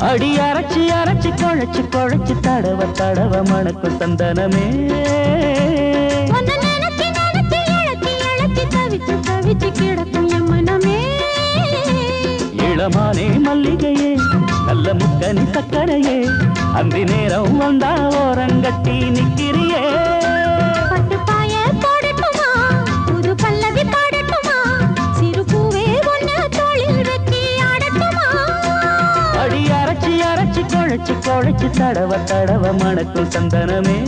அடி அரைச்சி அரைச்சி குழைச்சி குழைச்சி தடவ தடவ மணக்கும் சந்தனமே கிடக்கும் என் மனமே இளமானே மல்லிகையே நல்ல முக்கனி சக்கரையே அந்த நேரம் வந்தா ஓரங்கட்டி நிக்கிறியே பட்டு பாய போடட்டுமா புது பல்லவி பாடட்டுமா சிறு பூவே ஒன்று தோளில் வெட்டி ஆடட்டுமா அடி அரைச்சி அரைச்சி குழைச்சி குழைச்சி தடவ தடவ மணக்கும் சந்தனமே